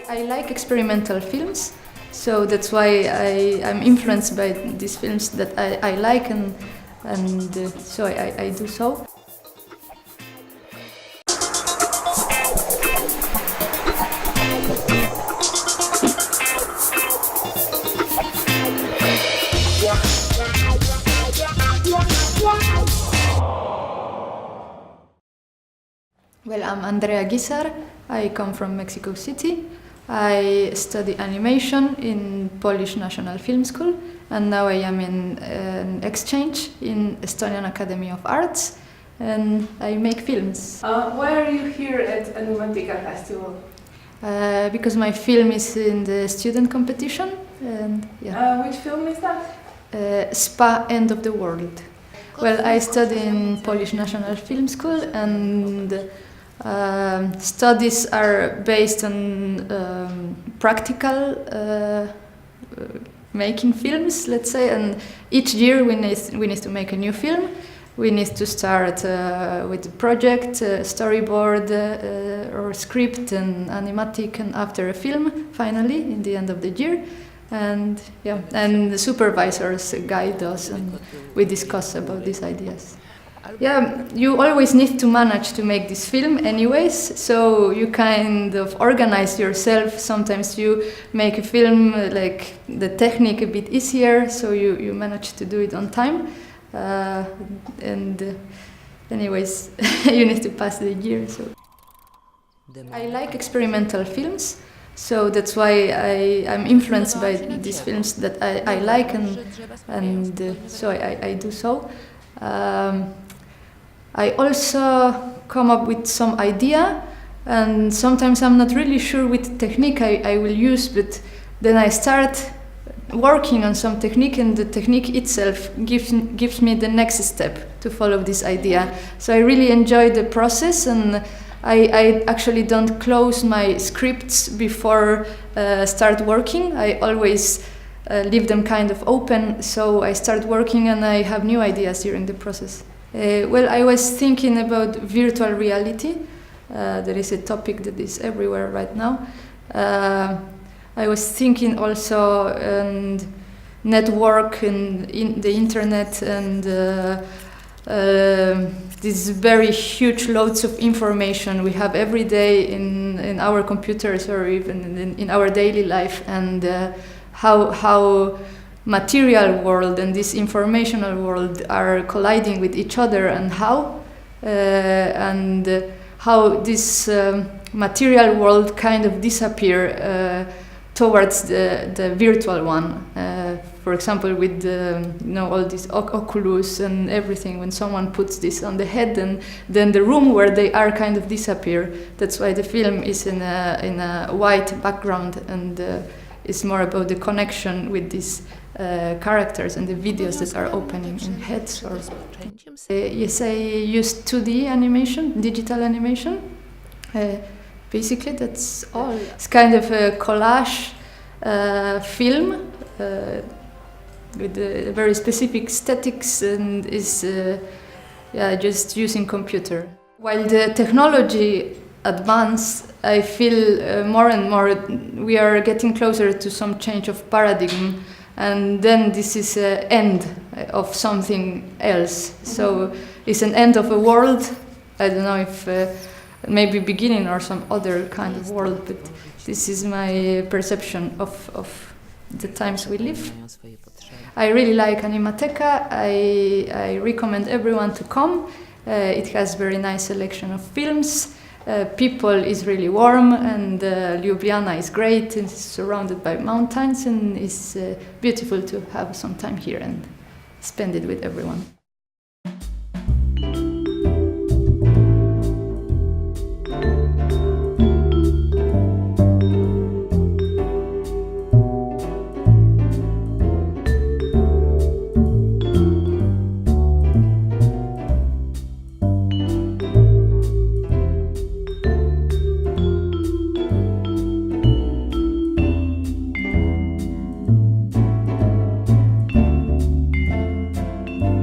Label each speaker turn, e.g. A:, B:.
A: I like experimental films, so that's why I'm influenced by these films that I like, and so I do so. Well, I'm Andrea Guízar. I come from Mexico City. I study animation in Polish National Film School, and now I am in an exchange in Estonian Academy of Arts, and I make films.
B: Why are you here at Animateka Festival?
A: Because my film is in the student competition, and yeah.
B: Which film is that?
A: Spa End of the World. Well, I study in Polish National Film School, and studies are based on practical making films, let's say, and each year we need to make a new film. We need to start with the project, storyboard or script and animatic, and after a film finally in the end of the year. And yeah, and the supervisors guide us, and we discuss about these ideas. Yeah, you always need to manage to make this film anyways, so you kind of organize yourself. Sometimes you make a film like the technique a bit easier, so you manage to do it on time. And anyways, you need to pass the year. So I like experimental films, so that's why I'm influenced by these films that I like, and so I do so. I also come up with some idea, and sometimes I'm not really sure which technique I will use, but then I start working on some technique, and the technique itself gives me the next step to follow this idea. So I really enjoy the process, and I actually don't close my scripts before start working. I always leave them kind of open, so I start working and I have new ideas during the process. Well, I was thinking about virtual reality. There is a topic that is everywhere right now. I was thinking also network and in the internet, and these very huge loads of information we have every day in our computers or even in our daily life, and how material world and this informational world are colliding with each other, and how this material world kind of disappear towards the virtual one. For example, with all this Oculus and everything, when someone puts this on the head, and then the room where they are kind of disappear. That's why the film is in a white background, and it's more about the connection with these characters and the videos that are opening in heads. Or yes, I use 2D animation, digital animation. Basically, that's all. It's kind of a collage film with very specific aesthetics, and is just using computer. While the technology advance, I feel more and more we are getting closer to some change of paradigm, and then this is an end of something else. So it's an end of a world. I don't know if maybe beginning or some other kind of world, but this is my perception of the times we live. I really like Animateka. I recommend everyone to come. It has very nice selection of films. People is really warm, and Ljubljana is great. It's surrounded by mountains, and it's beautiful to have some time here and spend it with everyone.